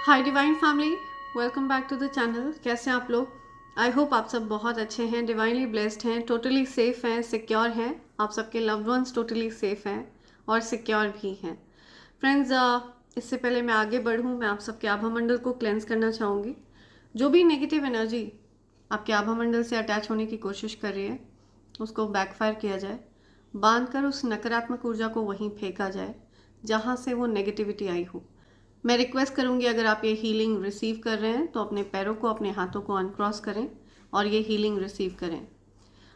Hi divine family, welcome back to the channel. कैसे हैं आप लोग? आई होप आप सब बहुत अच्छे हैं, डिवाइनली ब्लेस्ड हैं, टोटली सेफ हैं, सिक्योर हैं। आप सबके लव्ड वंस टोटली सेफ हैं और सिक्योर भी हैं। फ्रेंड्स, इससे पहले मैं आगे बढ़ूँ, मैं आप सबके आभा मंडल को क्लेंस करना चाहूँगी। जो भी नेगेटिव एनर्जी आपके आभा मंडल से अटैच होने की कोशिश कर रही है, उसको बैकफायर किया जाए, बांध कर उस नकारात्मक ऊर्जा को वहीं फेंका जाए जहाँ से वो नेगेटिविटी आई हो। मैं रिक्वेस्ट करूंगी, अगर आप ये हीलिंग रिसीव कर रहे हैं तो अपने पैरों को, अपने हाथों को अनक्रॉस करें और ये हीलिंग रिसीव करें।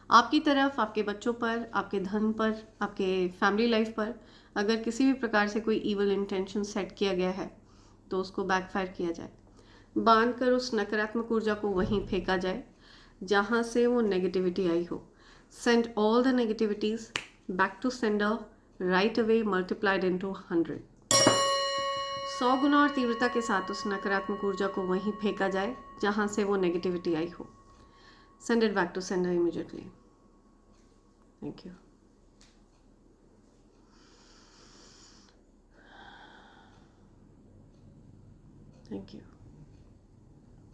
आपकी तरफ, आपके बच्चों पर, आपके धन पर, आपके फैमिली लाइफ पर अगर किसी भी प्रकार से कोई इवल इंटेंशन सेट किया गया है तो उसको बैकफायर किया जाए, बांध कर उस नकारात्मक ऊर्जा को वहीं फेंका जाए जहाँ से वो नेगेटिविटी आई हो। Send all the negativities back to sender right away, multiplied into 100। 100 गुना और तीव्रता के साथ उस नकारात्मक ऊर्जा को वहीं फेंका जाए जहां से वो नेगेटिविटी आई हो। Send it back to sender immediately. Thank you. Thank you.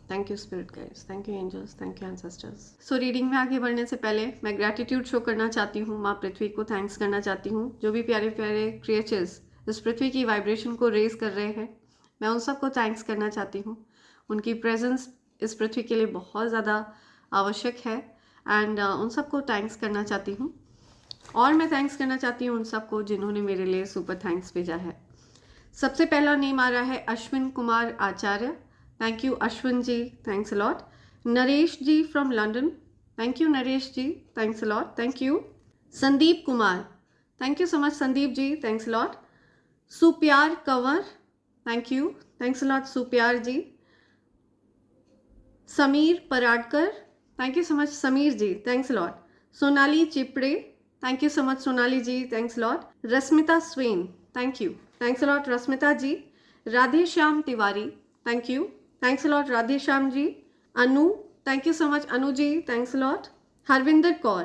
Thank you spirit guides, thank you angels, thank you ancestors. So reading में आगे बढ़ने से पहले मैं ग्रैटिट्यूड शो करना चाहती हूँ, माँ पृथ्वी को थैंक्स करना चाहती हूँ। जो भी प्यारे प्यारे क्रिएचर्स इस पृथ्वी की वाइब्रेशन को रेज कर रहे हैं, मैं उन सबको थैंक्स करना चाहती हूँ। उनकी प्रेजेंस इस पृथ्वी के लिए बहुत ज़्यादा आवश्यक है एंड उन सबको थैंक्स करना चाहती हूँ। और मैं थैंक्स करना चाहती हूँ उन सबको जिन्होंने मेरे लिए सुपर थैंक्स भेजा है। सबसे पहला नेम आ रहा है Ashwin Kumar Acharya. Thank you Ashwin ji, thanks a lot. Naresh ji from London, thank you Naresh ji, thanks a lot, thank you. Sandeep Kumar, thank you so much Sandeep ji, thanks a lot. Supyar Kanwar, thank you, thanks a lot Supyar ji. Sameer Paradkar, thank you so much Sameer ji, thanks a lot. Sonali Chipde, thank you so much Sonali ji, thanks a lot. Rashmita Sven, thank you, thanks a lot Rashmita ji. Radhe Shyam Tiwari, thank you, thanks a lot Radhe Shyam ji. Anu, thank you so much Anu ji, thanks a lot. Harvinder Kaur,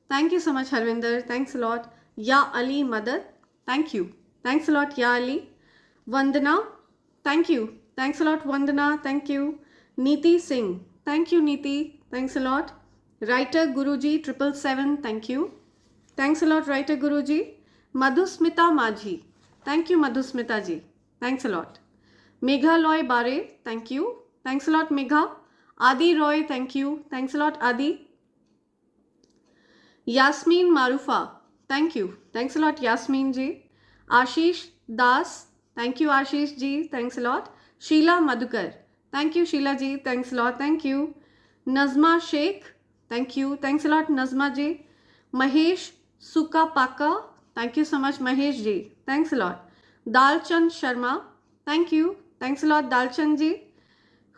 thank you so much Harvinder, thanks a lot. या अली मदद, thank you, thanks a lot या Ali. Vandana, thank you, thanks a lot Vandana, thank you. Niti Singh, thank you Niti, thanks a lot. Writer Guruji 777, thank you, thanks a lot writer Guruji. Madhusmita Majhi, thank you Madhusmita ji, thanks a lot. Meghalaya Bare, thank you, thanks a lot Megha. Adi Roy, thank you, thanks a lot Adi. Yasmeen Maroofa, thank you, thanks a lot Yasmeen ji. Ashish Das, thank you Ashish ji, thanks a lot. Sheela Madhukar, thank you Sheela ji, thanks a lot, thank you. Najma Shaikh, thank you, thanks a lot Najma ji. Mahesh सुका Paka, thank you so much Mahesh ji, thanks a lot. Dalchand Sharma, thank you, thanks a lot Dalchand ji.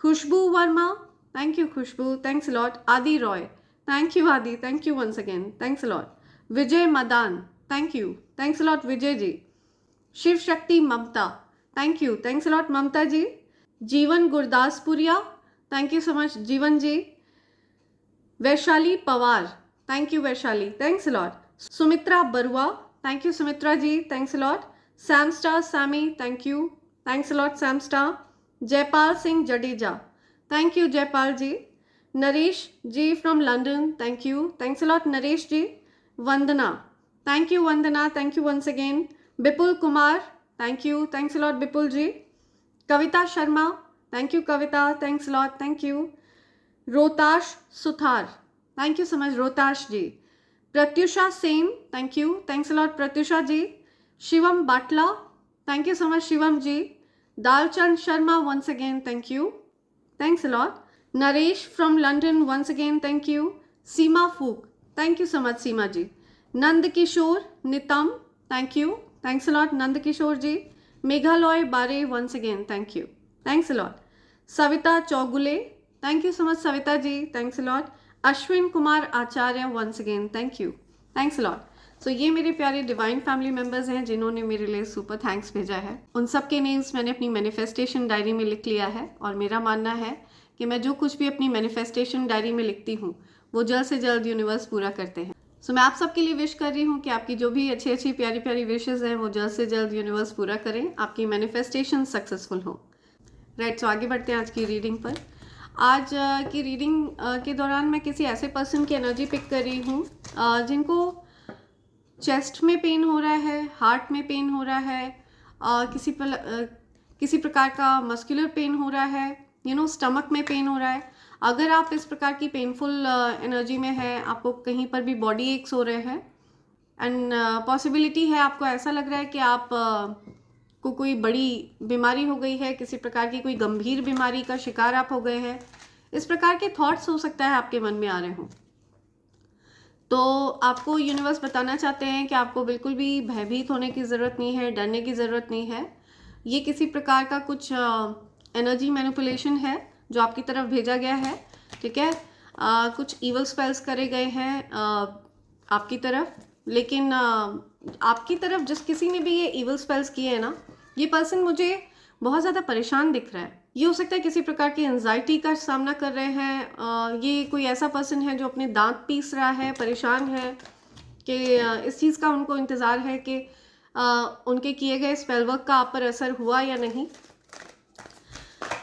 Khushboo Verma, thank you Khushboo, thanks a lot. Adi Roy, thank you Adi, thank you once again, thanks a lot. Vijay Madan, thank you, thanks a lot Vijay ji. Shiv Shakti Mamta, thank you, thanks a lot Mamta ji. Jeevan Gurdaspuria, thank you so much Jeevan ji. Vaishali Pawar, thank you Vaishali, thanks a lot. Sumitra Barua, thank you Sumitra ji, thanks a lot. Samstar Sammy, thank you, thanks a lot Samstar. Jaipal Singh Jadeja, thank you Jaipal ji. Naresh ji from London, thank you, thanks a lot Naresh ji. Vandana, thank you Vandana, thank you once again. Vipul Kumar, thank you, thanks a lot Vipul ji. Kavita Sharma, thank you Kavita, thanks a lot, thank you. Rotash Suthar, thank you so much Rotash ji. Pratyusha Sen, thank you, thanks a lot Pratyusha ji. Shivam Batla, thank you so much Shivam ji. Dalchand Sharma once again, thank you, thanks a lot. Naresh from London once again, thank you. Seema Phook, thank you so much Seema ji. Nand Kishore Nitam, thank you, thanks a lot Nand Kishore ji. Meghalaya Bare once again, thank you, thanks a lot. Savita Chougule, thank you so much Savita ji, thanks a lot. Ashwin Kumar Acharya once again, thank you, thanks a lot. So ये मेरे प्यारे divine family members हैं जिन्होंने मेरे लिए super thanks भेजा है। उन सब के नेम्स मैंने अपनी मैनिफेस्टेशन डायरी में लिख लिया है और मेरा मानना है कि मैं जो कुछ भी अपनी मैनिफेस्टेशन डायरी में लिखती हूँ वो जल्द से जल्द यूनिवर्स पूरा करते हैं। सो मैं आप सबके लिए विश कर रही हूँ कि आपकी जो भी अच्छी अच्छी प्यारी प्यारी विशेज़ हैं वो जल्द से जल्द यूनिवर्स पूरा करें, आपकी मैनिफेस्टेशन सक्सेसफुल हो। राइट, सो आगे बढ़ते हैं आज की रीडिंग पर। आज की रीडिंग के दौरान मैं किसी ऐसे पर्सन की एनर्जी पिक कर रही हूँ जिनको चेस्ट में पेन हो रहा है, हार्ट में पेन हो रहा है, किसी प्रकार का मस्कुलर पेन हो रहा है, स्टमक में पेन हो रहा है। अगर आप इस प्रकार की पेनफुल एनर्जी में है, आपको कहीं पर भी बॉडी एक्स हो रहे हैं एंड पॉसिबिलिटी है, आपको ऐसा लग रहा है कि आप को कोई बड़ी बीमारी हो गई है, किसी प्रकार की कोई गंभीर बीमारी का शिकार आप हो गए हैं, इस प्रकार के थॉट्स हो सकता है आपके मन में आ रहे हों। तो आपको यूनिवर्स बताना चाहते हैं कि आपको बिल्कुल भी भयभीत होने की ज़रूरत नहीं है, डरने की ज़रूरत नहीं है। ये किसी प्रकार का कुछ एनर्जी मैनिपुलेशन है जो आपकी तरफ भेजा गया है, ठीक है। कुछ इवल स्पेल्स करे गए हैं आपकी तरफ, लेकिन आपकी तरफ जिस किसी ने भी ये इवल स्पेल्स किए हैं ना, ये पर्सन मुझे बहुत ज़्यादा परेशान दिख रहा है। ये हो सकता है किसी प्रकार की एंजाइटी का सामना कर रहे हैं। ये कोई ऐसा पर्सन है जो अपने दांत पीस रहा है, परेशान है कि इस चीज़ का उनको इंतज़ार है कि उनके किए गए स्पेल वर्क का आप पर असर हुआ या नहीं।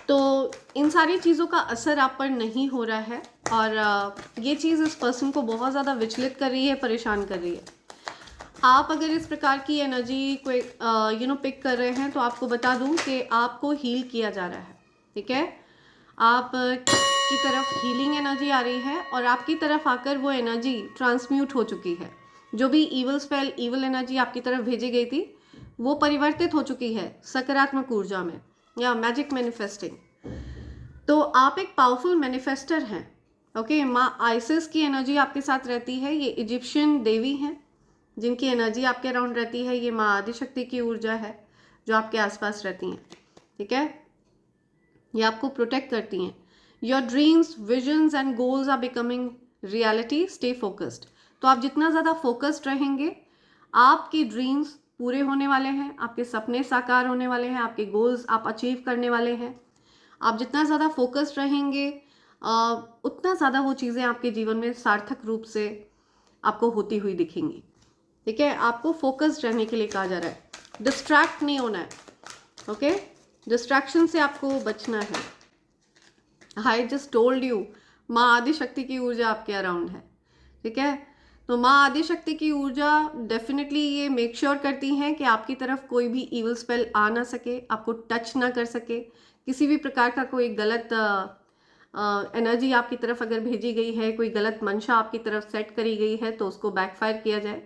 तो इन सारी चीज़ों का असर आप पर नहीं हो रहा है और ये चीज़ इस पर्सन को बहुत ज़्यादा विचलित कर रही है, परेशान कर रही है। आप अगर इस प्रकार की एनर्जी को पिक कर रहे हैं तो आपको बता दूं कि आपको हील किया जा रहा है, ठीक है। आप की तरफ हीलिंग एनर्जी आ रही है और आपकी तरफ आकर वो एनर्जी ट्रांसम्यूट हो चुकी है। जो भी इवल स्पेल, इवल एनर्जी आपकी तरफ भेजी गई थी, वो परिवर्तित हो चुकी है सकारात्मक ऊर्जा में या मैजिक मैनिफेस्टिंग। तो आप एक पावरफुल मैनिफेस्टर हैं, ओके। माँ आइसिस की एनर्जी आपके साथ रहती है। ये इजिप्शियन देवी हैं जिनकी एनर्जी आपके अराउंड रहती है। ये माँ आदिशक्ति की ऊर्जा है जो आपके आसपास रहती हैं, ठीक है। ये आपको प्रोटेक्ट करती हैं। Your dreams, visions and goals are becoming reality, stay focused. तो आप जितना ज़्यादा फोकस्ड रहेंगे, आपकी ड्रीम्स पूरे होने वाले हैं, आपके सपने साकार होने वाले हैं, आपके गोल्स आप अचीव करने वाले हैं। आप जितना ज़्यादा फोकस्ड रहेंगे उतना ज़्यादा वो चीज़ें आपके जीवन में सार्थक रूप से आपको होती हुई दिखेंगी, ठीक है। आपको फोकस्ड रहने के लिए कहा जा रहा है, डिस्ट्रैक्ट नहीं होना है, ओके। डिस्ट्रैक्शन से आपको बचना है। आई जस्ट टोल्ड यू, माँ आदिशक्ति की ऊर्जा आपके अराउंड है, ठीक है। तो माँ आदिशक्ति की ऊर्जा डेफिनेटली ये मेक श्योर करती हैं कि आपकी तरफ कोई भी इवल स्पेल आ ना सके, आपको टच ना कर सके। किसी भी प्रकार का कोई गलत एनर्जी आपकी तरफ अगर भेजी गई है, कोई गलत मंशा आपकी तरफ सेट करी गई है, तो उसको बैकफायर किया जाए।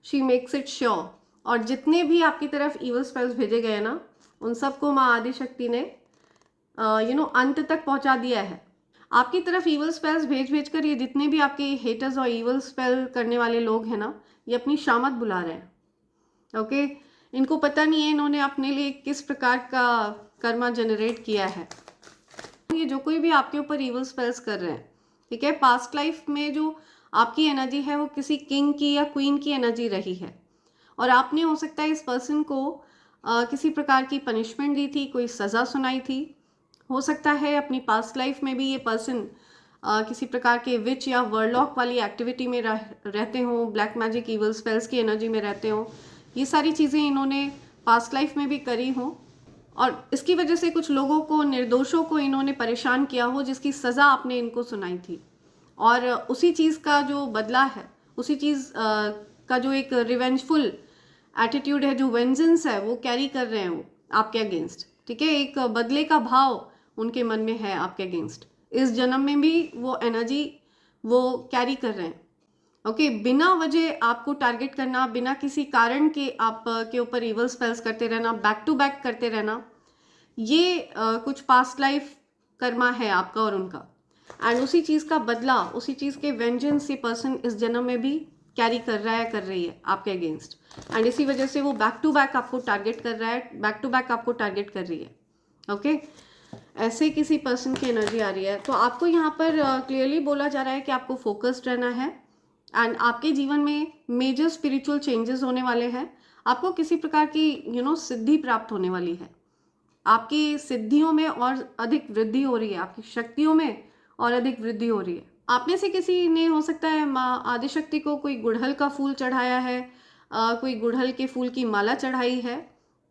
She makes it sure. और जितने भी आपकी तरफ इवल स्पेल्स भेजे गए ना, उन सबको माँ आदिशक्ति ने अंत तक पहुंचा दिया है। आपकी तरफ इवल स्पेल्स भेज कर ये जितने भी आपके हेटर्स और इवल स्पेल करने वाले लोग हैं ना, ये अपनी शामत बुला रहे हैं, ओके। इनको पता नहीं है इन्होंने अपने लिए किस प्रकार का कर्मा जनरेट किया है। ये जो कोई भी आपके ऊपर इवल स्पेल्स कर रहे हैं, ठीक है, पास्ट लाइफ में जो आपकी एनर्जी है वो किसी किंग की या क्वीन की एनर्जी रही है और आपने हो सकता है इस पर्सन को किसी प्रकार की पनिशमेंट दी थी, कोई सज़ा सुनाई थी। हो सकता है अपनी पास्ट लाइफ में भी ये पर्सन किसी प्रकार के विच या वर्लॉक वाली एक्टिविटी में रहते हों, ब्लैक मैजिक इवल स्पेल्स की एनर्जी में रहते हों। ये सारी चीज़ें इन्होंने पास्ट लाइफ में भी करी हों और इसकी वजह से कुछ लोगों को, निर्दोषों को इन्होंने परेशान किया हो, जिसकी सज़ा आपने इनको सुनाई थी। और उसी चीज़ का जो बदला है, उसी चीज़ का जो एक रिवेंजफुल एटीट्यूड है, जो वेंजेंस है, वो कैरी कर रहे हैं वो आपके अगेंस्ट, ठीक है। एक बदले का भाव उनके मन में है आपके अगेंस्ट। इस जन्म में भी वो एनर्जी वो कैरी कर रहे हैं, ओके। बिना वजह आपको टारगेट करना, बिना किसी कारण के आप के ऊपर इवल स्पेल्स करते रहना, बैक टू बैक करते रहना, ये कुछ पास्ट लाइफ कर्मा है आपका और उनका। एंड उसी चीज़ का बदला, उसी चीज़ के वेंजेंस ये पर्सन इस जन्म में भी कैरी कर रहा है, कर रही है आपके अगेंस्ट। एंड इसी वजह से वो बैक टू बैक आपको टारगेट कर रहा है, बैक टू बैक आपको टारगेट कर रही है, ओके। ऐसे किसी पर्सन की एनर्जी आ रही है। तो आपको यहाँ पर क्लियरली बोला जा रहा है कि आपको फोकस्ड रहना है एंड आपके जीवन में मेजर स्पिरिचुअल चेंजेस होने वाले हैं। आपको किसी प्रकार की सिद्धि प्राप्त होने वाली है। आपकी सिद्धियों में और अधिक वृद्धि हो रही है, आपकी शक्तियों में और अधिक वृद्धि हो रही है। आप में से किसी ने हो सकता है माँ आदिशक्ति को कोई गुड़हल का फूल चढ़ाया है, कोई गुड़हल के फूल की माला चढ़ाई है,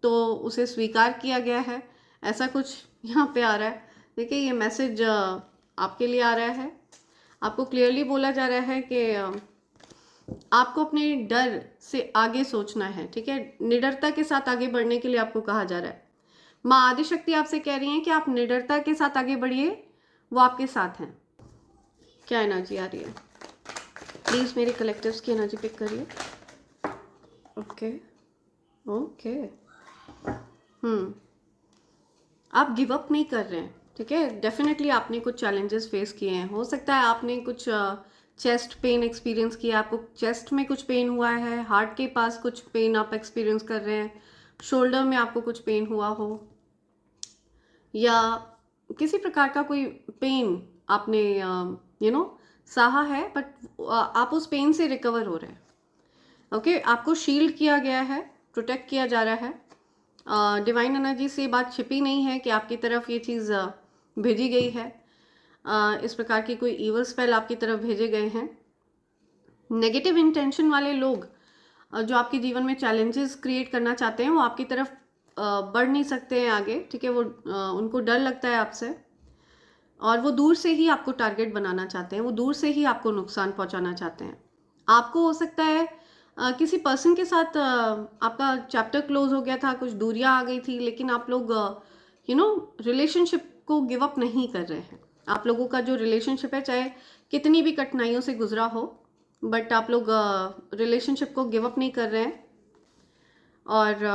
तो उसे स्वीकार किया गया है, ऐसा कुछ यहाँ पे आ रहा है। देखिए ये मैसेज आपके लिए आ रहा है। आपको क्लियरली बोला जा रहा है कि आपको अपने डर से आगे सोचना है, ठीक है। निडरता के साथ आगे बढ़ने के लिए आपको कहा जा रहा है। माँ आदिशक्ति आपसे कह रही हैं कि आप निडरता के साथ आगे बढ़िए, वो आपके साथ हैं। क्या एनर्जी आ रही है? प्लीज़ मेरे कलेक्टिव्स की एनर्जी पिक करिए। ओके ओके, आप गिव अप नहीं कर रहे हैं, ठीक है। डेफिनेटली आपने कुछ चैलेंजेस फेस किए हैं। हो सकता है आपने कुछ चेस्ट पेन एक्सपीरियंस किया, आपको चेस्ट में कुछ पेन हुआ है, हार्ट के पास कुछ पेन आप एक्सपीरियंस कर रहे हैं, शोल्डर में आपको कुछ पेन हुआ हो, या किसी प्रकार का कोई पेन आपने सहा है, बट आप उस पेन से रिकवर हो रहे हैं। ओके, आपको शील्ड किया गया है, प्रोटेक्ट किया जा रहा है। डिवाइन एनर्जी से बात छिपी नहीं है कि आपकी तरफ ये चीज़ भेजी गई है। इस प्रकार की कोई ईवल स्पेल आपकी तरफ भेजे गए हैं। नेगेटिव इंटेंशन वाले लोग जो आपके जीवन में चैलेंजेस क्रिएट करना चाहते हैं, वो आपकी तरफ बढ़ नहीं सकते हैं आगे, ठीक है। वो उनको डर लगता है आपसे, और वो दूर से ही आपको टारगेट बनाना चाहते हैं, वो दूर से ही आपको नुकसान पहुंचाना चाहते हैं। आपको हो सकता है किसी पर्सन के साथ आपका चैप्टर क्लोज हो गया था, कुछ दूरियां आ गई थी, लेकिन आप लोग रिलेशनशिप को गिव अप नहीं कर रहे हैं। आप लोगों का जो रिलेशनशिप है, चाहे कितनी भी कठिनाइयों से गुजरा हो, बट आप लोग रिलेशनशिप को गिव अप नहीं कर रहे हैं। और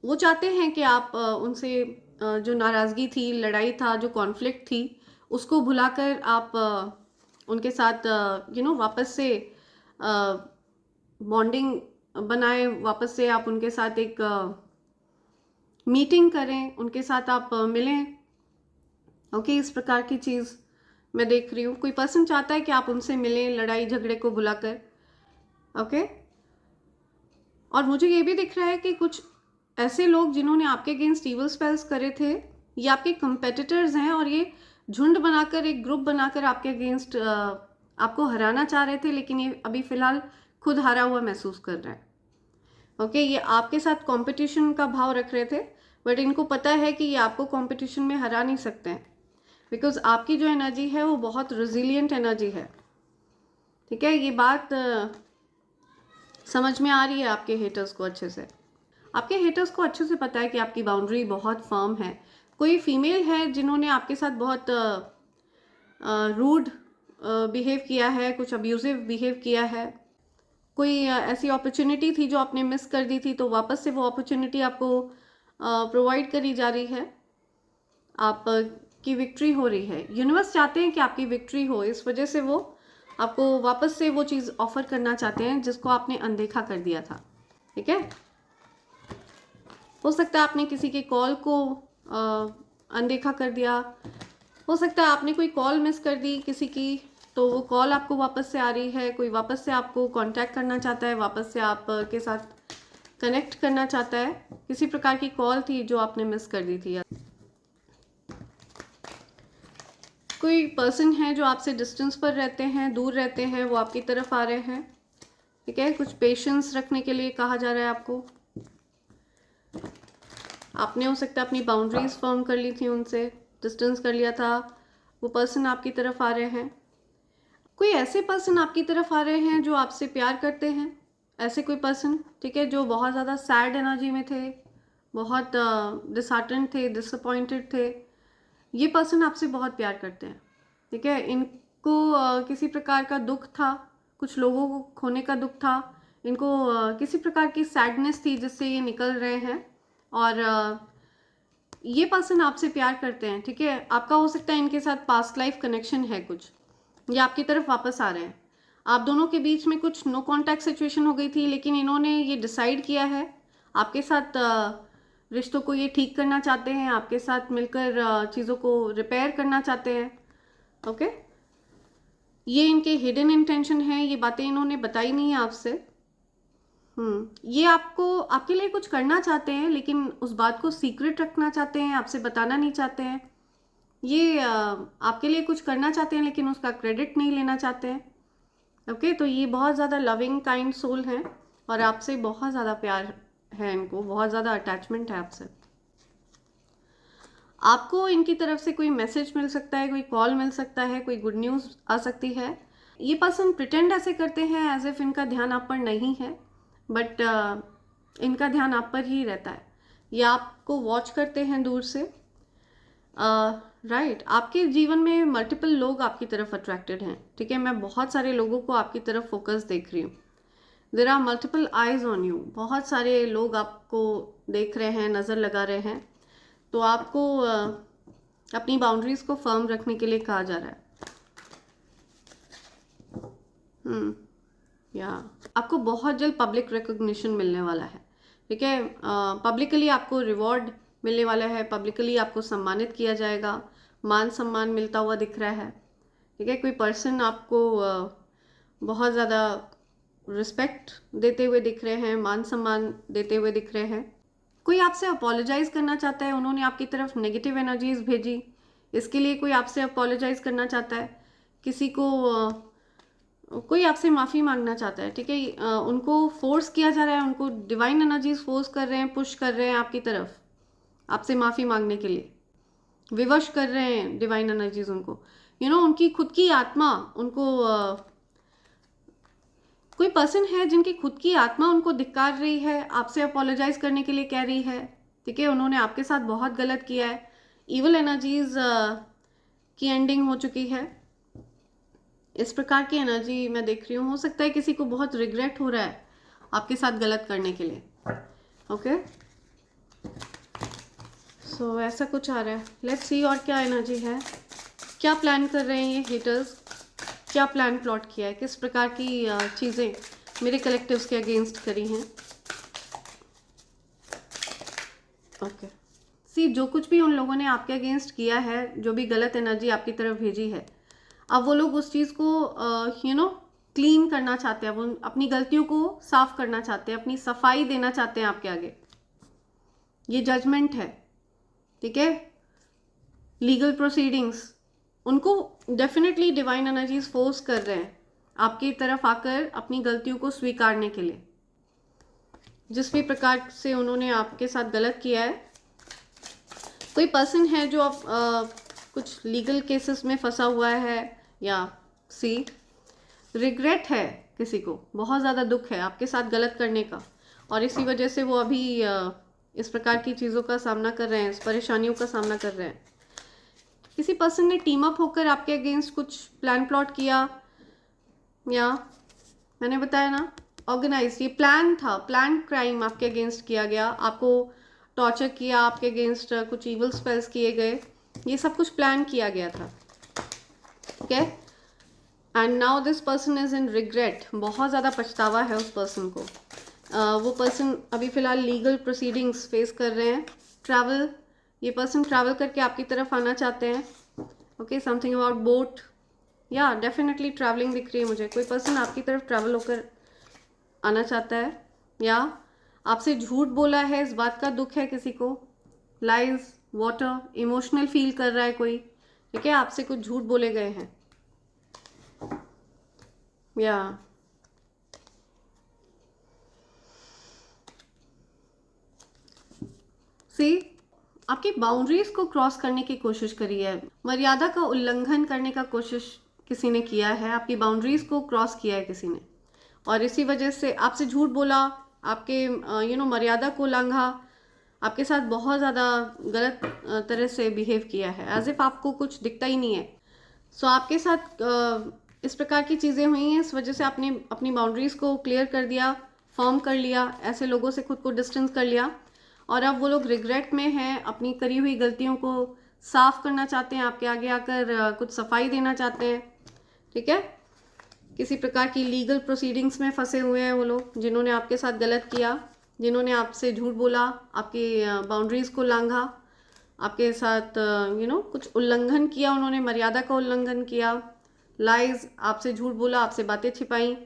वो चाहते हैं कि आप उनसे जो नाराज़गी थी, लड़ाई था, जो कॉन्फ्लिक्ट थी, उसको भुलाकर आप उनके साथ वापस से बॉन्डिंग बनाए, वापस से आप उनके साथ एक मीटिंग करें, उनके साथ आप मिलें। ओके, इस प्रकार की चीज़ मैं देख रही हूँ। कोई पर्सन चाहता है कि आप उनसे मिलें, लड़ाई झगड़े को भुलाकर। ओके, और मुझे ये भी दिख रहा है कि कुछ ऐसे लोग जिन्होंने आपके अगेंस्ट ईवल स्पेल्स करे थे, ये आपके कंपेटिटर्स हैं, और ये झुंड बनाकर, एक ग्रुप बनाकर आपके अगेंस्ट आपको हराना चाह रहे थे, लेकिन ये अभी फिलहाल खुद हारा हुआ महसूस कर रहा है। ओके, ये आपके साथ कंपटीशन का भाव रख रहे थे, बट इनको पता है कि ये आपको कंपटीशन में हरा नहीं सकते हैं, बिकॉज आपकी जो एनर्जी है वो बहुत रेजिलिएंट एनर्जी है, ठीक है। ये बात समझ में आ रही है आपके हेटर्स को अच्छे से। आपके हेटर्स को अच्छे से पता है कि आपकी बाउंड्री बहुत फर्म है। कोई फीमेल है जिन्होंने आपके साथ बहुत रूड बिहेव किया है, कुछ अब्यूजिव बिहेव किया है। कोई ऐसी अपॉर्चुनिटी थी जो आपने मिस कर दी थी, तो वापस से वो अपॉर्चुनिटी आपको प्रोवाइड करी जा रही है। आप की विक्ट्री हो रही है। यूनिवर्स चाहते हैं कि आपकी विक्ट्री हो, इस वजह से वो आपको वापस से वो चीज़ ऑफर करना चाहते हैं जिसको आपने अनदेखा कर दिया था, ठीक है। हो सकता है आपने किसी के कॉल को अनदेखा कर दिया, हो सकता है आपने कोई कॉल मिस कर दी किसी की, तो वो कॉल आपको वापस से आ रही है। कोई वापस से आपको कांटेक्ट करना चाहता है, वापस से आप के साथ कनेक्ट करना चाहता है। किसी प्रकार की कॉल थी जो आपने मिस कर दी थी। कोई पर्सन है जो आपसे डिस्टेंस पर रहते हैं, दूर रहते हैं, वो आपकी तरफ आ रहे हैं, ठीक है। कुछ पेशेंस रखने के लिए कहा जा रहा है आपको। आपने हो सकता है अपनी बाउंड्रीज फॉर्म कर ली थी, उनसे डिस्टेंस कर लिया था, वो पर्सन आपकी तरफ आ रहे हैं। कोई ऐसे पर्सन आपकी तरफ आ रहे हैं जो आपसे प्यार करते हैं, ऐसे कोई पर्सन, ठीक है, जो बहुत ज़्यादा सैड एनर्जी में थे, बहुत डिसहार्टेंड थे, डिसअपॉइंटेड थे। ये पर्सन आपसे बहुत प्यार करते हैं, ठीक है। इनको किसी प्रकार का दुख था, कुछ लोगों को खोने का दुख था, इनको किसी प्रकार की सैडनेस थी जिससे ये निकल रहे हैं, और ये पर्सन आपसे प्यार करते हैं, ठीक है। आपका हो सकता है इनके साथ पास्ट लाइफ कनेक्शन है कुछ, ये आपकी तरफ वापस आ रहे हैं। आप दोनों के बीच में कुछ नो कॉन्टैक्ट सिचुएशन हो गई थी, लेकिन इन्होंने ये डिसाइड किया है आपके साथ रिश्तों को ये ठीक करना चाहते हैं, आपके साथ मिलकर चीज़ों को रिपेयर करना चाहते हैं। ओके, ये इनके हिडन इंटेंशन है, ये बातें इन्होंने बताई नहीं है आपसे। ये आपको, आपके लिए कुछ करना चाहते हैं, लेकिन उस बात को सीक्रेट रखना चाहते हैं, आपसे बताना नहीं चाहते हैं। ये आपके लिए कुछ करना चाहते हैं, लेकिन उसका क्रेडिट नहीं लेना चाहते हैं। ओके, तो ये बहुत ज़्यादा लविंग काइंड सोल हैं, और आपसे बहुत ज़्यादा प्यार है इनको, बहुत ज़्यादा अटैचमेंट है आपसे। आपको इनकी तरफ से कोई मैसेज मिल सकता है, कोई कॉल मिल सकता है, कोई गुड न्यूज़ आ सकती है। ये पर्सन प्रिटेंड ऐसे करते हैं एज इफ इनका ध्यान आप पर नहीं है, बट इनका ध्यान आप पर ही रहता है। ये आपको वॉच करते हैं दूर से। राइट, आपके जीवन में मल्टीपल लोग आपकी तरफ अट्रैक्टेड हैं। ठीक है, मैं बहुत सारे लोगों को आपकी तरफ फोकस देख रही हूँ। There are multiple eyes on you. बहुत सारे लोग आपको देख रहे हैं, नज़र लगा रहे हैं। तो आपको अपनी बाउंड्रीज को फर्म रखने के लिए कहा जा रहा है। या आपको बहुत जल्द पब्लिक रिकॉग्निशन मिलने वाला है। ठीक है, पब्लिकली आपको रिवॉर्ड मिलने वाला है, पब्लिकली आपको सम्मानित किया जाएगा, मान सम्मान मिलता हुआ दिख रहा है। ठीक है, कोई पर्सन आपको बहुत ज़्यादा रिस्पेक्ट देते हुए दिख रहे हैं, मान सम्मान देते हुए दिख रहे हैं। कोई आपसे अपोलोजाइज़ करना चाहता है, उन्होंने आपकी तरफ नेगेटिव एनर्जीज भेजी, इसके लिए कोई आपसे अपोलोजाइज़ करना चाहता है। किसी को कोई आपसे माफ़ी मांगना चाहता है। ठीक है, उनको फोर्स किया जा रहा है, उनको डिवाइन एनर्जीज फोर्स कर रहे हैं, पुश कर रहे हैं आपकी तरफ, आपसे माफ़ी मांगने के लिए विवश कर रहे हैं डिवाइन एनर्जीज उनको। उनकी खुद की आत्मा उनको कोई पर्सन है जिनकी खुद की आत्मा उनको धिक्कार रही है, आपसे अपोलोजाइज करने के लिए कह रही है। ठीक है, उन्होंने आपके साथ बहुत गलत किया है। इवल एनर्जीज की एंडिंग हो चुकी है। इस प्रकार की एनर्जी मैं देख रही हूँ। हो सकता है किसी को बहुत रिग्रेट हो रहा है आपके साथ गलत करने के लिए। ओके, सो ऐसा कुछ आ रहा है। लेट्स सी और क्या एनर्जी है, क्या प्लान कर रहे हैं ये हेटर्स, क्या प्लान प्लॉट किया है, किस प्रकार की चीज़ें मेरे कलेक्टिव्स के अगेंस्ट करी हैं। ओके, सी जो कुछ भी उन लोगों ने आपके अगेंस्ट किया है, जो भी गलत एनर्जी आपकी तरफ भेजी है, अब वो लोग उस चीज़ को क्लीन करना चाहते हैं। वो अपनी गलतियों को साफ करना चाहते हैं, अपनी सफाई देना चाहते हैं आपके आगे। ये जजमेंट है। ठीक है, लीगल प्रोसीडिंग्स, उनको डेफिनेटली डिवाइन एनर्जीज फोर्स कर रहे हैं आपकी तरफ आकर अपनी गलतियों को स्वीकारने के लिए। जिस भी प्रकार से उन्होंने आपके साथ गलत किया है, कोई पर्सन है जो आप कुछ लीगल केसेस में फंसा हुआ है, या सी रिग्रेट है, किसी को बहुत ज़्यादा दुख है आपके साथ गलत करने का, और इसी वजह से वो अभी इस प्रकार की चीज़ों का सामना कर रहे हैं, इस परेशानियों का सामना कर रहे हैं। किसी पर्सन ने टीम अप होकर आपके अगेंस्ट कुछ प्लान प्लॉट किया, या मैंने बताया ना ऑर्गेनाइज, ये प्लान था, प्लान क्राइम आपके अगेंस्ट किया गया, आपको टॉर्चर किया, आपके अगेंस्ट कुछ इवल स्पेल्स किए गए, ये सब कुछ प्लान किया गया था। ठीक है, and now this person is in regret, बहुत ज़्यादा पछतावा है उस पर्सन को। वो पर्सन अभी फ़िलहाल लीगल प्रोसीडिंग्स फेस कर रहे हैं। ट्रैवल, ये पर्सन ट्रैवल करके आपकी तरफ आना चाहते हैं। ओके, समथिंग अबाउट बोट, या डेफिनेटली ट्रैवलिंग दिख रही है मुझे। कोई पर्सन आपकी तरफ ट्रैवल होकर आना चाहता है, या आपसे झूठ बोला है, इस बात का दुख है किसी को। लाइज, वाटर, इमोशनल फील कर रहा है कोई। ठीक है, आपसे कुछ झूठ बोले गए हैं, या सी आपकी बाउंड्रीज को क्रॉस करने की कोशिश करी है, मर्यादा का उल्लंघन करने का कोशिश किसी ने किया है, आपकी बाउंड्रीज को क्रॉस किया है किसी ने, और इसी वजह से आपसे झूठ बोला, आपके मर्यादा को लांघा, आपके साथ बहुत ज़्यादा गलत तरह से बिहेव किया है, एज इफ आपको कुछ दिखता ही नहीं है। सो आपके साथ इस प्रकार की चीज़ें हुई हैं, इस वजह से आपने अपनी बाउंड्रीज़ को क्लियर कर दिया, फॉर्म कर लिया, ऐसे लोगों से खुद को डिस्टेंस कर लिया, और अब वो लोग रिग्रेट में हैं, अपनी करी हुई गलतियों को साफ करना चाहते हैं, आपके आगे आकर कुछ सफाई देना चाहते हैं। ठीक है, किसी प्रकार की लीगल प्रोसीडिंग्स में फंसे हुए हैं वो लोग, जिन्होंने आपके साथ गलत किया, जिन्होंने आपसे झूठ बोला, आपकी बाउंड्रीज़ को लांघा, आपके साथ कुछ उल्लंघन किया, उन्होंने मर्यादा का उल्लंघन किया, लाइज, आपसे झूठ बोला, आपसे बातें छिपाई,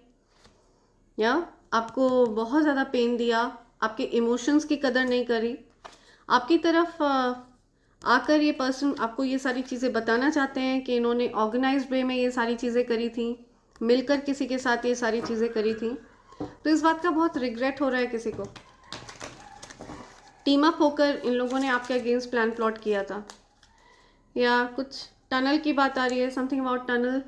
या आपको बहुत ज़्यादा पेन दिया, आपके इमोशंस की कदर नहीं करी। आपकी तरफ आकर ये पर्सन आपको ये सारी चीज़ें बताना चाहते हैं कि इन्होंने ऑर्गेनाइज्ड वे में ये सारी चीज़ें करी थी, मिलकर किसी के साथ ये सारी चीज़ें करी थी। तो इस बात का बहुत रिग्रेट हो रहा है किसी को। टीम अप होकर इन लोगों ने आपके अगेंस्ट प्लान प्लॉट किया था। या कुछ टनल की बात आ रही है, समथिंग अबाउट टनल।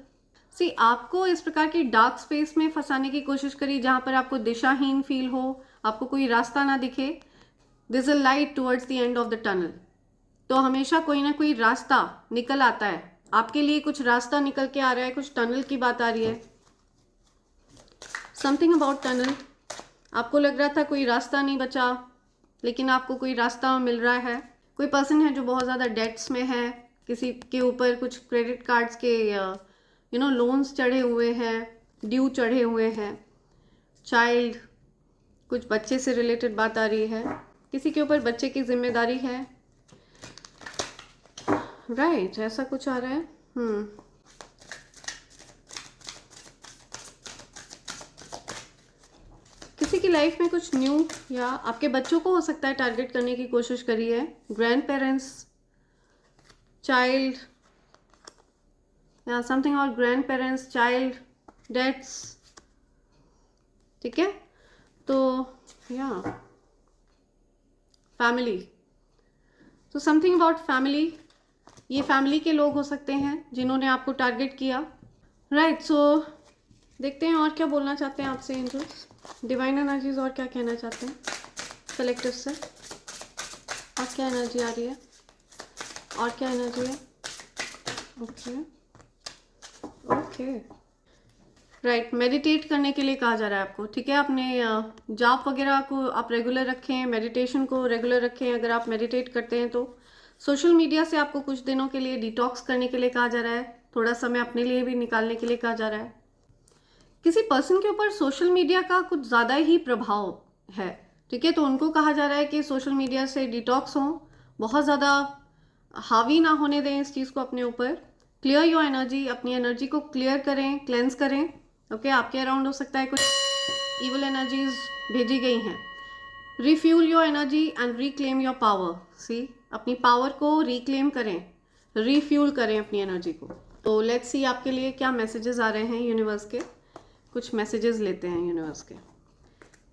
सी, आपको इस प्रकार की डार्क स्पेस में फंसाने की कोशिश करी जहाँ पर आपको दिशाहीन फील हो, आपको कोई रास्ता ना दिखे। This a light towards the end of the tunnel. तो हमेशा कोई ना कोई रास्ता निकल आता है आपके लिए, कुछ रास्ता निकल के आ रहा है, कुछ टनल की बात आ रही है, समथिंग अबाउट टनल। आपको लग रहा था कोई रास्ता नहीं बचा, लेकिन आपको कोई रास्ता मिल रहा है। कोई पर्सन है जो बहुत ज़्यादा डेट्स में है, किसी के ऊपर कुछ क्रेडिट कार्ड्स के लोन्स चढ़े हुए हैं, ड्यू चढ़े हुए हैं। चाइल्ड, कुछ बच्चे से रिलेटेड बात आ रही है, किसी के ऊपर बच्चे की जिम्मेदारी है। राइट, ऐसा कुछ आ रहा है। किसी की लाइफ में कुछ न्यू, या आपके बच्चों को हो सकता है टारगेट करने की कोशिश करी है। ग्रैंड पेरेंट्स, चाइल्ड, या समथिंग और ग्रैंड पेरेंट्स, चाइल्ड, डेट्स। ठीक है, तो या फैमिली, तो समथिंग अबाउट फैमिली। ये फैमिली के लोग हो सकते हैं जिन्होंने आपको टारगेट किया। राइट, सो देखते हैं और क्या बोलना चाहते हैं आपसे एंजल्स, डिवाइन एनर्जीज, और क्या कहना चाहते हैं कलेक्टिव से। और क्या एनर्जी आ रही है, और क्या एनर्जी है। ओके ओके, राइट, मेडिटेट करने के लिए कहा जा रहा है आपको। ठीक है, अपने जाप वगैरह को आप रेगुलर रखें, मेडिटेशन को रेगुलर रखें। अगर आप मेडिटेट करते हैं तो सोशल मीडिया से आपको कुछ दिनों के लिए डिटॉक्स करने के लिए कहा जा रहा है, थोड़ा समय अपने लिए भी निकालने के लिए कहा जा रहा है। किसी पर्सन के ऊपर सोशल मीडिया का कुछ ज़्यादा ही प्रभाव है। ठीक है, तो उनको कहा जा रहा है कि सोशल मीडिया से डिटॉक्स हों, बहुत ज़्यादा हावी ना होने दें इस चीज़ को अपने ऊपर। क्लियर योर एनर्जी, अपनी एनर्जी को क्लियर करें, क्लेंस करें। ओके, आपके अराउंड हो सकता है कुछ इवल एनर्जीज भेजी गई हैं। Refuel your energy and reclaim your power. See, अपनी पावर को रिक्लेम करें, रिफ्यूल करें अपनी एनर्जी को। तो लेट्स सी आपके लिए क्या मैसेजेस आ रहे हैं यूनिवर्स के। कुछ मैसेजेस लेते हैं यूनिवर्स के,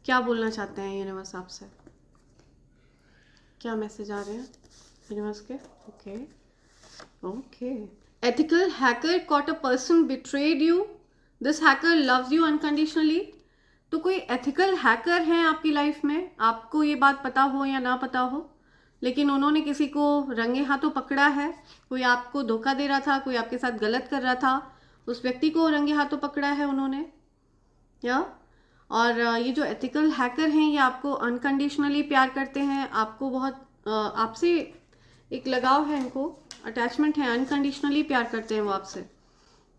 क्या बोलना चाहते हैं यूनिवर्स आपसे, क्या मैसेज आ रहे हैं यूनिवर्स के। Okay okay, ethical hacker caught a person betrayed you, this hacker loves you unconditionally. तो कोई एथिकल हैकर हैं आपकी लाइफ में, आपको ये बात पता हो या ना पता हो, लेकिन उन्होंने किसी को रंगे हाथों पकड़ा है। कोई आपको धोखा दे रहा था, कोई आपके साथ गलत कर रहा था, उस व्यक्ति को रंगे हाथों पकड़ा है उन्होंने। या और ये जो एथिकल हैकर हैं ये आपको अनकंडीशनली प्यार करते हैं, आपको बहुत आपसे एक लगाव है, इनको अटैचमेंट है, अनकंडीशनली प्यार करते हैं वो आपसे।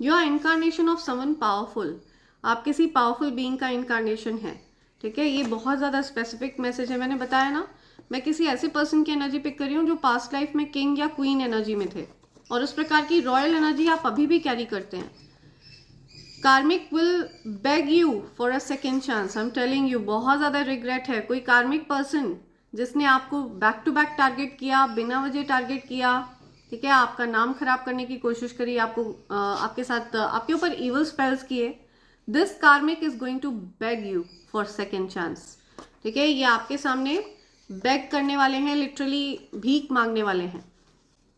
You are incarnation of someone powerful, आप किसी पावरफुल बीइंग का इनकारनेशन है। ठीक है, ये बहुत ज़्यादा स्पेसिफिक मैसेज है। मैंने बताया ना, मैं किसी ऐसे पर्सन की एनर्जी पिक कर रही हूँ जो पास्ट लाइफ में किंग या क्वीन एनर्जी में थे, और उस प्रकार की रॉयल एनर्जी आप अभी भी कैरी करते हैं। कार्मिक will bag you for a second chance, I am telling you, बहुत ज़्यादा रिग्रेट है। कोई कार्मिक पर्सन जिसने आपको बैक टू बैक टारगेट किया, बिना वजह टारगेट किया, ठीक है, आपका नाम खराब करने की कोशिश करी, आपको आपके साथ आपके ऊपर इवल स्पेल्स किए। This karmic is going to beg you for second chance. ठीक है, ये आपके सामने बेग करने वाले हैं, लिटरली भीख मांगने वाले हैं।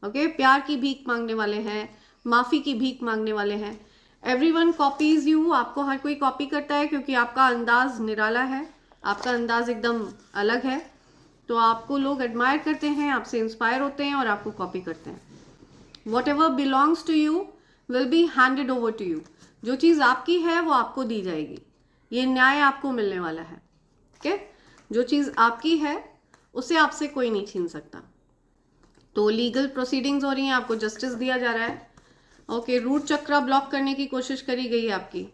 ओके, प्यार की भीख मांगने वाले हैं, माफ़ी की भीख मांगने वाले हैं। एवरीवन कॉपीज यू, आपको हर कोई कॉपी करता है क्योंकि आपका अंदाज निराला है, आपका अंदाज एकदम अलग है, तो आपको लोग एडमायर करते हैं, आपसे इंस्पायर होते हैं और आपको कॉपी करते हैं। Whatever belongs to you will be handed over to you, जो चीज़ आपकी है वो आपको दी जाएगी, ये न्याय आपको मिलने वाला है। ठीक है, जो चीज़ आपकी है उसे आपसे कोई नहीं छीन सकता। तो लीगल प्रोसीडिंग्स हो रही हैं, आपको जस्टिस दिया जा रहा है। ओके, रूट चक्रा ब्लॉक करने की कोशिश करी गई है आपकी।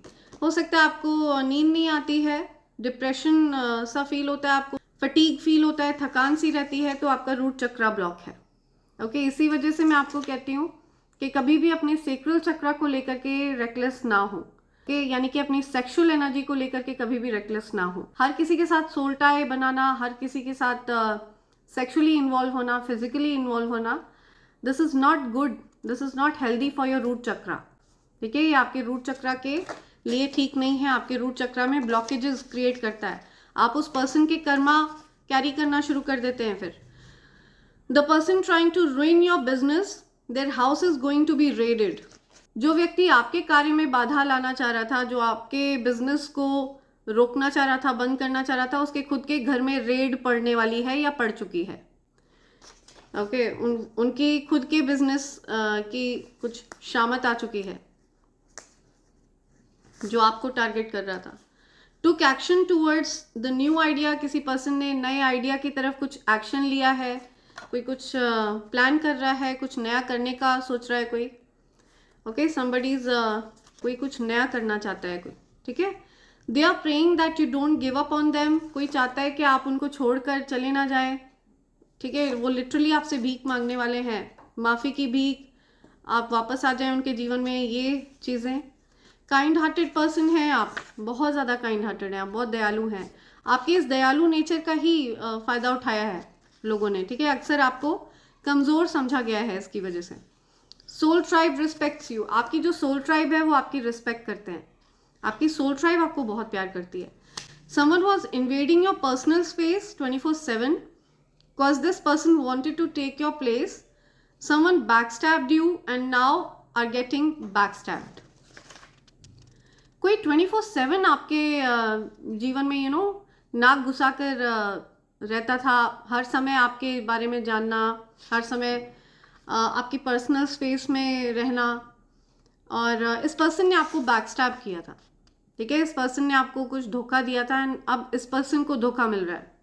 हो सकता है आपको नींद नहीं आती है, डिप्रेशन सा फील होता है, आपको फटीग फील होता है, थकान सी रहती है, तो आपका रूट चक्रा ब्लॉक है। ओके, इसी वजह से मैं आपको कहती हूँ कि कभी भी अपने सेक्रल चक्रा को लेकर के रेकलेस ना हो, यानी कि अपनी सेक्सुअल एनर्जी को लेकर के कभी भी रेकलेस ना हो। हर किसी के साथ सोल टाई बनाना, हर किसी के साथ सेक्सुअली इन्वॉल्व होना, फिजिकली इन्वॉल्व होना, this is not good, this is not healthy for your root chakra. ठीक है, ये आपके रूट चक्रा के लिए ठीक नहीं है, आपके रूट चक्रा में ब्लॉकेजेस क्रिएट करता है। आप उस पर्सन के कर्मा कैरी करना शुरू कर देते हैं। फिर the person trying to ruin your business their house is going to be raided. जो व्यक्ति आपके कार्य में बाधा लाना चाह रहा था, जो आपके बिजनेस को रोकना चाह रहा था, बंद करना चाह रहा था, उसके खुद के घर में रेड पड़ने वाली है या पड़ चुकी है। ओके, उनकी खुद के बिजनेस की कुछ शामत आ चुकी है जो आपको टारगेट कर रहा था। Took action towards the new idea, किसी पर्सन ने नए आइडिया की तरफ कुछ एक्शन लिया है, कोई कुछ प्लान कर रहा है, कुछ नया करने का सोच रहा है कोई। ओके, समबडीज कोई कुछ नया करना चाहता है कोई, ठीक है। They are praying that you don't give up on them, कोई चाहता है कि आप उनको छोड़कर चले ना जाए, ठीक है। वो लिटरली आपसे भीख मांगने वाले हैं, माफ़ी की भीख, आप वापस आ जाएं उनके जीवन में, ये चीज़ें। काइंड हार्टेड पर्सन है आप, बहुत ज़्यादा काइंड हार्टेड हैं आप, बहुत दयालु हैं। आपके इस दयालु नेचर का ही फ़ायदा उठाया है लोगों ने, ठीक है। अक्सर आपको कमज़ोर समझा गया है इसकी वजह से। सोल ट्राइब रिस्पेक्ट्स यू, आपकी जो सोल ट्राइब है वो आपकी रिस्पेक्ट करते हैं, आपकी सोल ट्राइब आपको बहुत प्यार करती है। Someone was invading your personal space 24/7 because this person wanted to take your place. Someone backstabbed you and now are getting backstabbed. कोई 24/7 आपके जीवन में नाक घुसा कर रहता था, हर समय आपके बारे में जानना, हर समय आपकी पर्सनल स्पेस में रहना, और इस पर्सन ने आपको बैकस्टैब किया था, ठीक है। इस पर्सन ने आपको कुछ धोखा दिया था एंड अब इस पर्सन को धोखा मिल रहा है,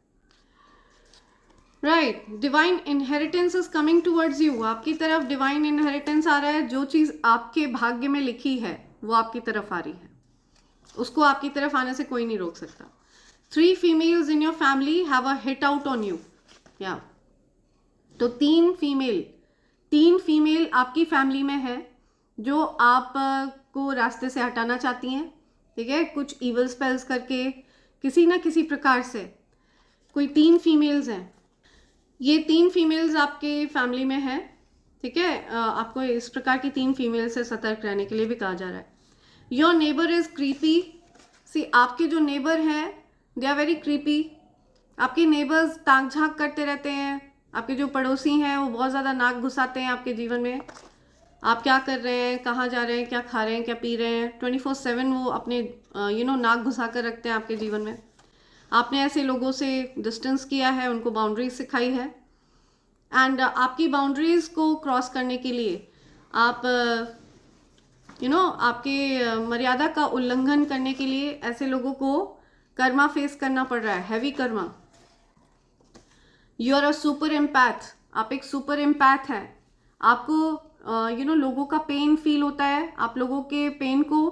right. Divine inheritance is coming towards you, आपकी तरफ डिवाइन इनहेरिटेंस आ रहा है। जो चीज़ आपके भाग्य में लिखी है वो आपकी तरफ आ रही है, उसको आपकी तरफ आने से कोई नहीं रोक सकता। 3 females in your family have a hit out on you, या तो 3 फीमेल आपकी फैमिली में है जो आप को रास्ते से हटाना चाहती हैं, ठीक है। कुछ इवल स्पेल्स करके किसी ना किसी प्रकार से कोई 3 फीमेल्स हैं, ये 3 फीमेल्स आपके फैमिली में है, ठीक है। आपको इस प्रकार की 3 फीमेल से सतर्क रहने के लिए भी कहा जा रहा है। योर नेबर इज क्रीपी, सी आपके जो नेबर हैं दे आर वेरी क्रीपी। आपके नेबर्स ताक झाँक करते रहते हैं, आपके जो पड़ोसी हैं वो बहुत ज़्यादा नाक घुसाते हैं आपके जीवन में। आप क्या कर रहे हैं, कहाँ जा रहे हैं, क्या खा रहे हैं, क्या पी रहे हैं, 24/7 वो अपने नाक घुसा कर रखते हैं आपके जीवन में। आपने ऐसे लोगों से डिस्टेंस किया है, उनको बाउंड्रीज सिखाई है, एंड आपकी बाउंड्रीज को क्रॉस करने के लिए आप आपके मर्यादा का उल्लंघन करने के लिए ऐसे लोगों को कर्मा फेस करना पड़ रहा है, heavy karma. You are a super empath, आप एक सुपर एम्पैथ हैं। आपको लोगों का पेन फील होता है, आप लोगों के पेन को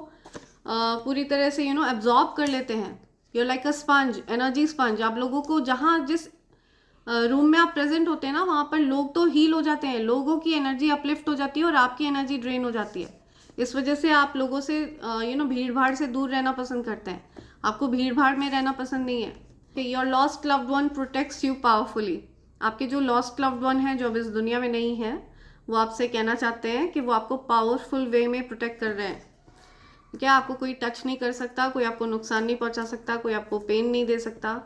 पूरी तरह से एब्जॉर्ब कर लेते हैं। You are like a sponge, energy sponge. आप लोगों को जहाँ जिस रूम में आप प्रेजेंट होते हैं ना, वहाँ पर लोग तो हील हो जाते हैं, लोगों की एनर्जी अपलिफ्ट हो जाती है और आपकी एनर्जी ड्रेन हो जाती है। इस वजह से आप लोगों से भीड़ भाड़ से दूर रहना पसंद करते हैं, आपको भीड़ भाड़ में रहना पसंद नहीं है। Your lost loved one protects you powerfully, आपके जो लॉस्ट लव्ड वन है जो अब इस दुनिया में नहीं है, वो आपसे कहना चाहते हैं कि वो आपको पावरफुल वे में प्रोटेक्ट कर रहे हैं। क्या आपको कोई टच नहीं कर सकता, कोई आपको नुकसान नहीं पहुंचा सकता, कोई आपको पेन नहीं दे सकता।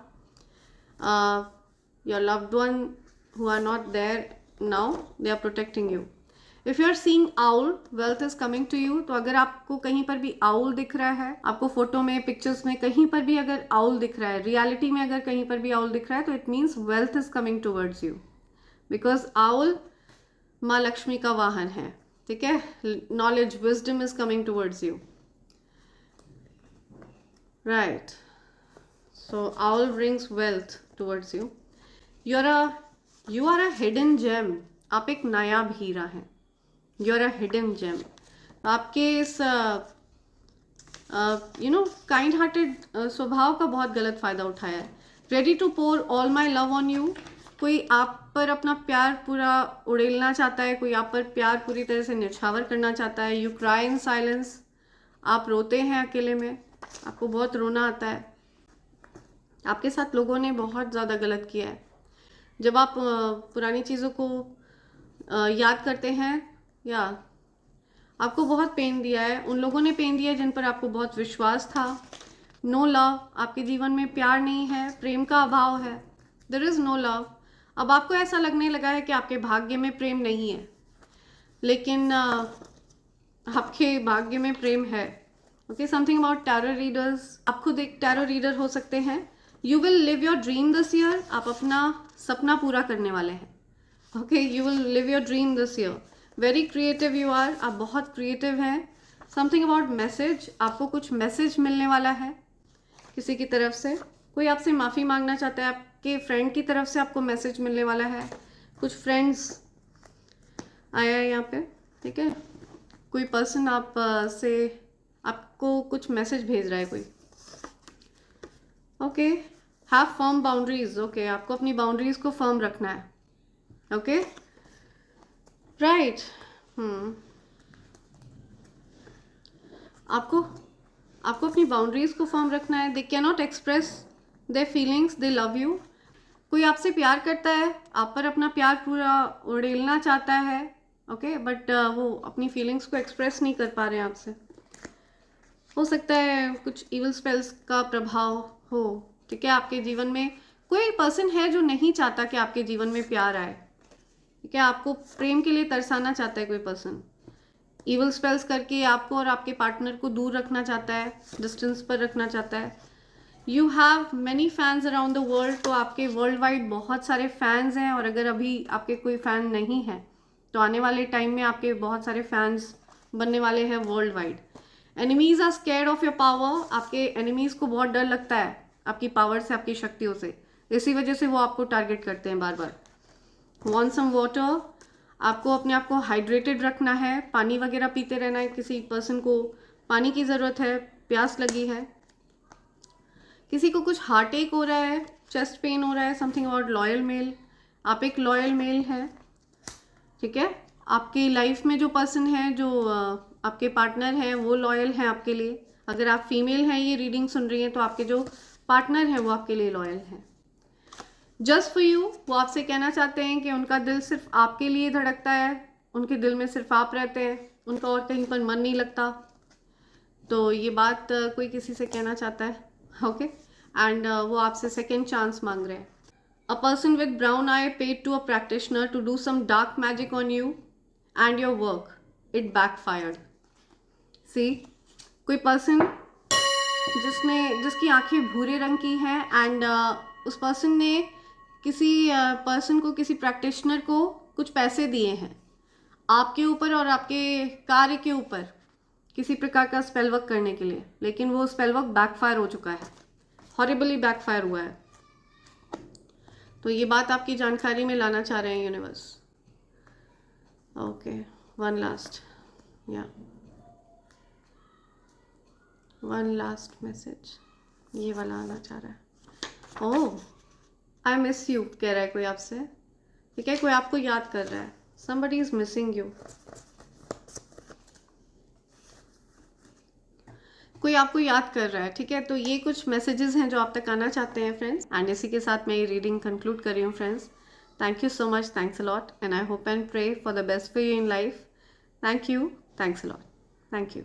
Your loved one who are not there now, they are protecting you. If you are seeing owl, wealth is coming to you. तो अगर आपको कहीं पर भी आउल दिख रहा है, आपको फोटो में, पिक्चर्स में कहीं पर भी अगर आउल दिख रहा है, रियलिटी में अगर कहीं पर भी आउल दिख रहा है, तो it means wealth is coming towards you, because owl माँ लक्ष्मी का वाहन है, ठीक है। Knowledge, wisdom is coming towards you, right. So owl brings wealth towards you. You are a hidden gem, आप एक नायाब हीरा हैं। You are a hidden gem. आपके इस काइंड हार्टेड स्वभाव का बहुत गलत फ़ायदा उठाया है। Ready to pour all my love on you, कोई आप पर अपना प्यार पूरा उड़ेलना चाहता है, कोई आप पर प्यार पूरी तरह से निछावर करना चाहता है। यू क्राई इन साइलेंस, आप रोते हैं अकेले में, आपको बहुत रोना आता है। आपके साथ लोगों ने बहुत ज़्यादा गलत किया है। जब आप पुरानी चीज़ों को याद करते हैं, या आपको बहुत पेन दिया है, उन लोगों ने पेन दिया है जिन पर आपको बहुत विश्वास था। नो लव, आपके जीवन में प्यार नहीं है, प्रेम का अभाव है, देयर इज़ नो लव। अब आपको ऐसा लगने लगा है कि आपके भाग्य में प्रेम नहीं है। लेकिन आपके भाग्य में प्रेम है। Okay, something about tarot readers. आप खुद एक टैरो रीडर हो सकते हैं। You will live your dream this year. आप अपना सपना पूरा करने वाले हैं। Okay, you will live your dream this year. Very creative you are. आप बहुत क्रिएटिव हैं। Something about message. आपको कुछ मैसेज मिलने वाला है किसी की तरफ से। कोई आपसे माफ़ी मांगना चाहता है। आपके फ्रेंड की तरफ से आपको मैसेज मिलने वाला है। कुछ फ्रेंड्स आया है यहाँ पे, ठीक है। कोई पर्सन आप से आपको कुछ मैसेज भेज रहा है कोई। Okay, have firm boundaries. Okay, आपको अपनी बाउंड्रीज को फर्म रखना है। Okay, right. आपको अपनी बाउंड्रीज को फर्म रखना है। They can not express they feelings, they love you. कोई आपसे प्यार करता है, आप पर अपना प्यार पूरा उड़ेलना चाहता है। ओके, बट वो अपनी फीलिंग्स को एक्सप्रेस नहीं कर पा रहे हैं आपसे। हो सकता है कुछ इविल स्पेल्स का प्रभाव हो, ठीक है। आपके जीवन में कोई पर्सन है जो नहीं चाहता कि आपके जीवन में प्यार आए, ठीक है। आपको प्रेम के लिए तरसाना चाहता है कोई पर्सन। इविल स्पेल्स करके आपको और आपके पार्टनर को दूर रखना चाहता है, डिस्टेंस पर रखना चाहता है। You have many fans around the world. तो आपके वर्ल्ड वाइड बहुत सारे फैंस हैं, और अगर अभी आपके कोई फ़ैन नहीं है तो आने वाले टाइम में आपके बहुत सारे फैंस बनने वाले हैं world wide. Enemies are scared of your power. आपके एनिमीज को बहुत डर लगता है आपकी पावर से, आपकी शक्तियों से। इसी वजह से वो आपको टारगेट करते हैं बार बार। Want some water. आपको अपने आप को हाइड्रेटेड रखना है, पानी वगैरह पीते रहना है। किसी पर्सन को पानी की ज़रूरत है, प्यास लगी है। किसी को कुछ हार्ट एक हो रहा है, चेस्ट पेन हो रहा है। Something about loyal male. आप एक लॉयल मेल हैं, ठीक है। आपकी लाइफ में जो पर्सन है, जो आपके पार्टनर हैं, वो लॉयल हैं आपके लिए। अगर आप फीमेल हैं, ये रीडिंग सुन रही हैं, तो आपके जो पार्टनर हैं वो आपके लिए लॉयल हैं। Just for you. वो आपसे कहना चाहते हैं कि उनका दिल सिर्फ आपके लिए धड़कता है, उनके दिल में सिर्फ आप रहते हैं, उनका और कहीं पर मन नहीं लगता। तो ये बात कोई किसी से कहना चाहता है, ओके। एंड वो आपसे सेकेंड चांस मांग रहे हैं। A person with brown eye paid to a practitioner to do some dark magic on you and your work. It backfired. See, कोई पर्सन जिसकी आंखें भूरे रंग की हैं, एंड उस पर्सन ने किसी पर्सन को, किसी प्रैक्टिशनर को कुछ पैसे दिए हैं आपके ऊपर और आपके कार्य के ऊपर किसी प्रकार का स्पेल वर्क करने के लिए, लेकिन वो स्पेल वर्क बैकफायर हो चुका है, हॉरिबली बैकफायर हुआ है। तो ये बात आपकी जानकारी में लाना चाह रहे हैं universe. Okay, one last message ये वाला आना चाह रहा है। ओह, आई मिस यू कह रहा है कोई आपसे, ठीक है। कोई आपको याद कर रहा है। somebody is missing you। कोई आपको याद कर रहा है, ठीक है। तो ये कुछ मैसेजेस हैं जो आप तक आना चाहते हैं फ्रेंड्स। एंड इसी के साथ मैं ये रीडिंग कंक्लूड कर रही हूँ friends. Thank you so much, thanks a lot, and I hope and pray for the best for you in life. Thank you, thanks a lot, thank you.